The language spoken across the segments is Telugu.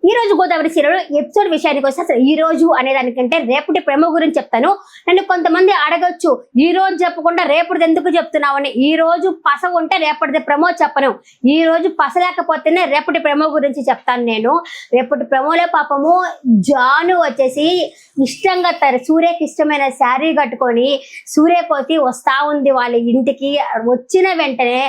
ఈ రోజు గోదావరి సీరియల్ ఎపిసోడ్ విషయానికి వస్తే అసలు ఈ రోజు అనే దానికంటే రేపటి ప్రేమ గురించి చెప్తాను. నన్ను కొంతమంది అడగొచ్చు, ఈ రోజు చెప్పకుండా రేపటిది ఎందుకు చెప్తున్నావు అని. ఈ రోజు పస ఉంటే రేపటిది ప్రేమ చెప్పను. ఈ రోజు పస లేకపోతేనే రేపటి ప్రేమ గురించి చెప్తాను. నేను రేపటి ప్రేమలో పాపము జాను వచ్చేసి ఇష్టంగా సూర్యకి ఇష్టమైన శారీ కట్టుకొని సూర్యకోతి వస్తా ఉంది వాళ్ళ ఇంటికి. వచ్చిన వెంటనే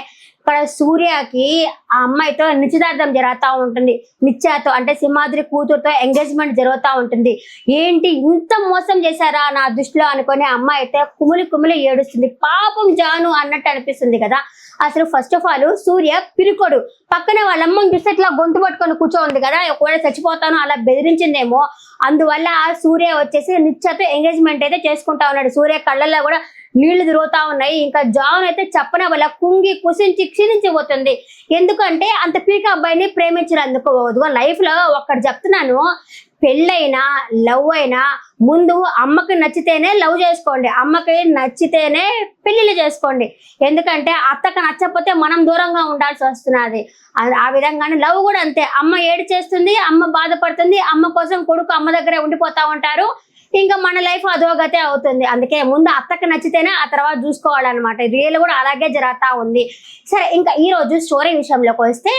ఇక్కడ సూర్యకి ఆ అమ్మాయితో నిశ్చితార్థం జరుగుతూ ఉంటుంది. నిశ్చయాతో అంటే సింహాద్రి కూతురుతో ఎంగేజ్మెంట్ జరుగుతూ ఉంటుంది. ఏంటి ఇంత మోసం చేశారా నా దృష్టిలో అనుకుని అమ్మాయి అయితే కుమిలి కుమిలి ఏడుస్తుంది. పాపం జాను అన్నట్టు అనిపిస్తుంది కదా. అసలు ఫస్ట్ ఆఫ్ ఆల్ సూర్య పిరుకోడు. పక్కన వాళ్ళమ్మని చూస్తే ఇట్లా గొంతు పట్టుకొని కూర్చోంది కదా, ఒకవేళ చచ్చిపోతాను అలా బెదిరించిందేమో. అందువల్ల సూర్య వచ్చేసి నిశ్చయతో ఎంగేజ్మెంట్ అయితే చేసుకుంటా ఉన్నాడు. సూర్య కళ్ళల్లో కూడా నీళ్లు తిరుగుతా ఉన్నాయి. ఇంకా జాన్ అయితే చెప్పన వల్ల కుంగి కుసించి క్షీణించిపోతుంది. ఎందుకంటే అంత పీక అబ్బాయిని ప్రేమించినందుకు. లైఫ్ లో ఒక్కటి చెప్తున్నాను, పెళ్ళైనా లవ్ అయినా ముందు అమ్మకి నచ్చితేనే లవ్ చేసుకోండి, అమ్మకి నచ్చితేనే పెళ్లిళ్ళు చేసుకోండి. ఎందుకంటే అత్తకు నచ్చకపోతే మనం దూరంగా ఉండాల్సి వస్తున్నది. ఆ విధంగానే లవ్ కూడా అంతే. అమ్మ ఏడు చేస్తుంది, అమ్మ బాధపడుతుంది, అమ్మ కోసం కొడుకు అమ్మ దగ్గరే ఉండిపోతా ఉంటారు. ఇంకా మన లైఫ్ అధోగతే అవుతుంది. అందుకే ముందు అత్తకు నచ్చితేనే ఆ తర్వాత చూసుకోవాలన్నమాట. రియల్ కూడా అలాగే జరుగుతూ ఉంది. సరే, ఇంకా ఈ రోజు స్టోరీ విషయంలోకి వస్తే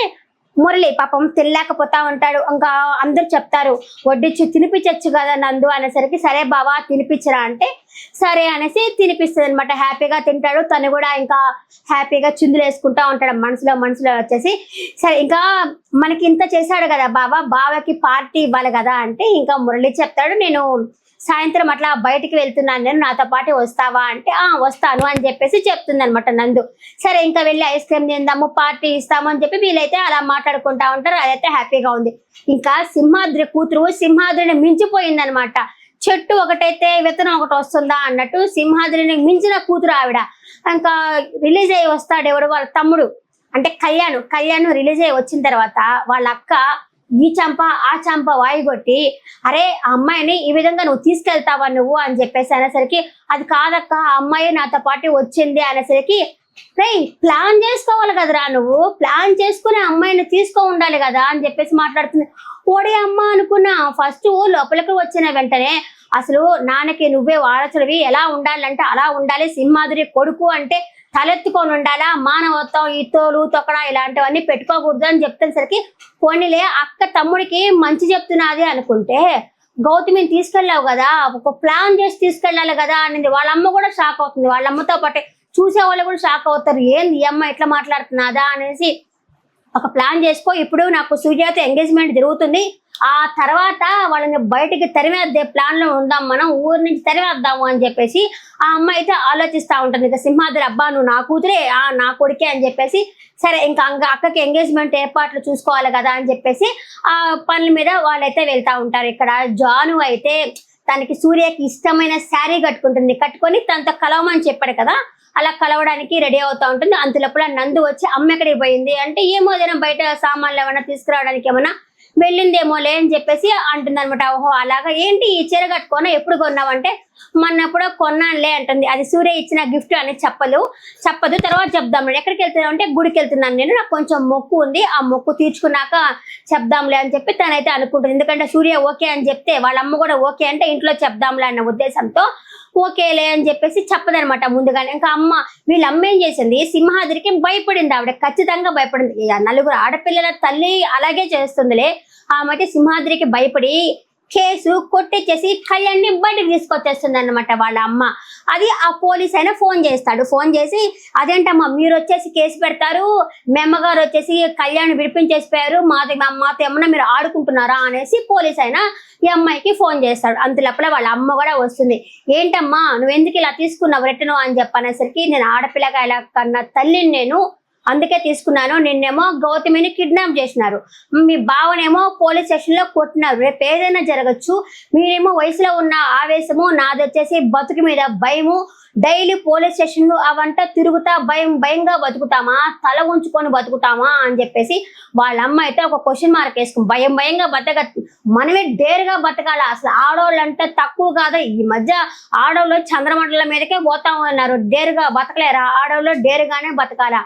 మురళి పాపం తినలేకపోతా ఉంటాడు. ఇంకా అందరు చెప్తారు వడ్డించి తినిపించచ్చు కదా నందు అనేసరికి, సరే బావా తినిపించరా అంటే సరే అనేసి తినిపిస్తుంది అనమాట. హ్యాపీగా తింటాడు. తను కూడా ఇంకా హ్యాపీగా చిందులు వేసుకుంటా ఉంటాడు మనసులో వచ్చేసి. సరే, ఇంకా మనకి ఇంత చేశాడు కదా బావకి పార్టీ ఇవ్వాలి కదా అంటే ఇంకా మురళి చెప్తాడు, నేను సాయంత్రం అట్లా బయటికి వెళ్తున్నాను, నేను నాతో పాటు వస్తావా అంటే వస్తాను అని చెప్పేసి చెప్తుంది అనమాట నందు. సరే, ఇంకా వెళ్ళి ఐస్ క్రీమ్ తిందాము, పార్టీ ఇస్తాము అని చెప్పి వీళ్ళైతే అలా మాట్లాడుకుంటా ఉంటారు. అదైతే హ్యాపీగా ఉంది. ఇంకా సింహాద్రి కూతురు సింహాద్రిని మించిపోయింది అనమాట. చెట్టు ఒకటైతే విత్తనం ఒకటి వస్తుందా అన్నట్టు సింహాద్రిని మించిన కూతురు ఆవిడ. ఇంకా రిలీజ్ అయ్యి వస్తాడు ఎవడు, వాళ్ళ తమ్ముడు అంటే కళ్యాణ్ రిలీజ్ అయ్యి వచ్చిన తర్వాత వాళ్ళ అక్క ఈ చంప ఆ చంప వాయిగొట్టి, అరే ఆ అమ్మాయిని ఈ విధంగా నువ్వు తీసుకెళ్తావా నువ్వు అని చెప్పేసి అనేసరికి, అది కాదక్క ఆ అమ్మాయి నాతో పాటు వచ్చింది అనేసరికి, ప్లాన్ చేసుకోవాలి కదరా, నువ్వు ప్లాన్ చేసుకుని అమ్మాయిని తీసుకో ఉండాలి కదా అని చెప్పేసి మాట్లాడుతుంది. ఓడే అమ్మ అనుకున్నా. ఫస్ట్ లోపలికి వచ్చిన వెంటనే అసలు నాన్నకి నువ్వే వారసుడివి, ఎలా ఉండాలంటే అలా ఉండాలి, సింహాద్రి కొడుకు అంటే తలెత్తుకొని ఉండాలా, మానవత్వం ఈ తోలు తొక్కడా ఇలాంటివన్నీ పెట్టుకోకూడదు అని చెప్తేసరికి, పోనీలే అక్క తమ్ముడికి మంచి చెప్తున్నది అనుకుంటే గౌతమిని తీసుకెళ్ళావు కదా, ఒక ప్లాన్ చేసి తీసుకెళ్ళాలి కదా అనేది వాళ్ళమ్మ కూడా షాక్ అవుతుంది. వాళ్ళమ్మతో పాటే చూసే వాళ్ళు కూడా షాక్ అవుతారు, ఏంది ఈ అమ్మ ఎట్లా మాట్లాడుతున్నదా అనేసి. ఒక ప్లాన్ చేసుకో, ఇప్పుడు నాకు సూర్యతో ఎంగేజ్మెంట్ జరుగుతుంది, ఆ తర్వాత వాళ్ళని బయటికి తరిమేద్దే ప్లాన్ లో ఉందాం, మనం ఊరి నుంచి తరిమేద్దాము అని చెప్పేసి ఆ అమ్మాయి అయితే ఆలోచిస్తూ ఉంటుంది. ఇంకా సింహాద్రి అబ్బా నువ్వు నా కూతురే, నా కొడుకే అని చెప్పేసి, సరే ఇంకా అక్కకి ఎంగేజ్మెంట్ ఏర్పాట్లు చూసుకోవాలి కదా అని చెప్పేసి ఆ పనుల మీద వాళ్ళైతే వెళ్తూ ఉంటారు. ఇక్కడ జాను అయితే తనకి సూర్యకి ఇష్టమైన శారీ కట్టుకొని తనతో కలవమని చెప్పాడు కదా, అలా కలవడానికి రెడీ అవుతా ఉంటుంది. అంతలోపల నందు వచ్చి అమ్మ ఎక్కడికి పోయింది అంటే, ఏమో ఏదైనా బయట సామాన్లు ఏమైనా తీసుకురావడానికి ఏమైనా వెళ్ళిందేమోలే అని చెప్పేసి అంటుంది అనమాట. ఓహో అలాగా, ఏంటి ఈ చీర కట్టుకోనా, ఎప్పుడు కొన్నావంటే మొన్నప్పుడు కొన్నానులే అంటుంది. అది సూర్య ఇచ్చిన గిఫ్ట్ అని చెప్పదు, తర్వాత చెప్దాంలే. ఎక్కడికి వెళ్తున్నావు అంటే గుడికి వెళ్తున్నాను నేను, నాకు కొంచెం మొక్కు ఉంది, ఆ మొక్కు తీర్చుకున్నాక చెప్దాంలే అని చెప్పి తనైతే అనుకుంటుంది. ఎందుకంటే సూర్య ఓకే అని చెప్తే వాళ్ళ అమ్మ కూడా ఓకే అంటే ఇంట్లో చెప్దాంలే అన్న ఉద్దేశంతో ఓకేలే అని చెప్పేసి చెప్పదనమాట ముందుగానే. ఇంకా వీళ్ళ అమ్మ ఏం చేసింది, సింహాద్రికి భయపడింది. ఆవిడ ఖచ్చితంగా భయపడింది. నలుగురు ఆడపిల్లల తల్లి అలాగే చేస్తుందిలే. ఆమె సింహాద్రికి భయపడి కేసు కొట్టేసేసి కళ్యాణ్ని బయటకు తీసుకొచ్చేస్తుంది అనమాట వాళ్ళ అమ్మ. అది ఆ పోలీస్ అయినా ఫోన్ చేస్తాడు. ఫోన్ చేసి, అదేంటమ్మా మీరు వచ్చేసి కేసు పెడతారు, మీ అమ్మగారు వచ్చేసి కళ్యాణ్ విడిపించేసిపోయారు, మాతో ఏమన్నా మీరు ఆడుకుంటున్నారా అనేసి పోలీస్ అయినా ఈ అమ్మాయికి ఫోన్ చేస్తాడు. అంతలోపల వాళ్ళ అమ్మ కూడా వస్తుంది. ఏంటమ్మా నువ్వు ఎందుకు ఇలా తీసుకున్నావు రిటర్న్ అని చెప్పనేసరికి, నేను ఆడపిల్లగా ఇలా కన్నా తల్లిని నేను, అందుకే తీసుకున్నాను. నిన్నేమో గౌతమిని కిడ్నాప్ చేసినారు, మీ బావనేమో పోలీస్ స్టేషన్ లో కొట్టినారు, రేపు ఏదైనా జరగచ్చు, మీరేమో వయసులో ఉన్న ఆవేశము, నాది వచ్చేసి బతుకు మీద భయము, డైలీ పోలీస్ స్టేషన్లు అవంతా తిరుగుతా భయంగా బతుకుతామా, తల ఉంచుకొని బతుకుతామా అని చెప్పేసి వాళ్ళ అమ్మ అయితే ఒక క్వశ్చన్ మార్క్ వేసుకుని, భయంగా మనమే డేరుగా బతకాల, అసలు ఆడవాళ్ళు అంటే తక్కువ కాదు, ఈ మధ్య ఆడవాళ్ళు చంద్రమండలం మీదకే పోతా ఉన్నారు, డేరుగా బతకలేరా, ఆడవాళ్ళు డేరుగానే బతకాల.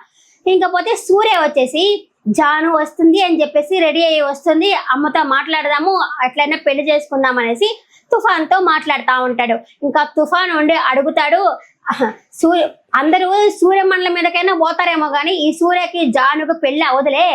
ఇంకపోతే సూర్య వచ్చేసి జాను వస్తుంది అని చెప్పేసి రెడీ అయ్యి వస్తుంది, అమ్మతో మాట్లాడదాము అట్లయినా పెళ్లి చేసుకుందాం అనేసి తుఫాన్ తో మాట్లాడుతూ ఉంటాడు. ఇంకా తుఫాన్ ఉండి అడుగుతాడు, సూర్య అందరూ సూర్యమండలం మీదకైనా పోతారేమో కానీ ఈ సూర్యకి జానుకు పెళ్లి అవదులే,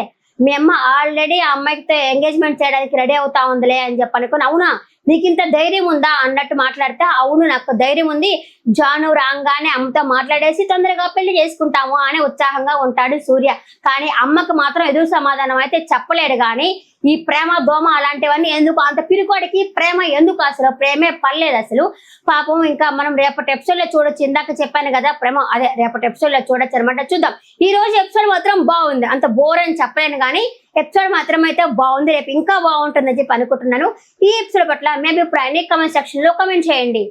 మీ అమ్మ ఆల్రెడీ ఆ అమ్మాయితో ఎంగేజ్మెంట్ చేయడానికి రెడీ అవుతా ఉందిలే అని చెప్పనుకుని, అవునా నీకు ఇంత ధైర్యం ఉందా అన్నట్టు మాట్లాడితే, అవును నాకు ధైర్యం ఉంది, జాను రాగానే అమ్మతో మాట్లాడేసి తొందరగా పెళ్లి చేసుకుంటాము అని ఉత్సాహంగా ఉంటాడు సూర్య. కానీ అమ్మకు మాత్రం ఎదురు సమాధానం అయితే చెప్పలేడు. కానీ ఈ ప్రేమ దోమ అలాంటివన్నీ ఎందుకు, అంత పిరికోడికి ప్రేమ ఎందుకు, అసలు ప్రేమే పర్లేదు అసలు పాపం. ఇంకా మనం రేపటి ఎపిసోడ్ లో చూడొచ్చు, ఇందాక చెప్పాను కదా ప్రేమ, అదే రేపటి ఎపిసోడ్ లో చూడొచ్చు అనమాట. చూద్దాం. ఈ రోజు ఎపిసోడ్ మాత్రం బాగుంది, అంత బోర్ అని చెప్పలేను కానీ ఎపిసోడ్ మాత్రం అయితే బాగుంది, రేపు ఇంకా బాగుంటుందని చెప్పి అనుకుంటున్నాను. ఈ ఎపిసోడ్ పట్ల మీ అభిప్రాయాన్ని కామెంట్ సెక్షన్ లో కామెంట్ చేయండి.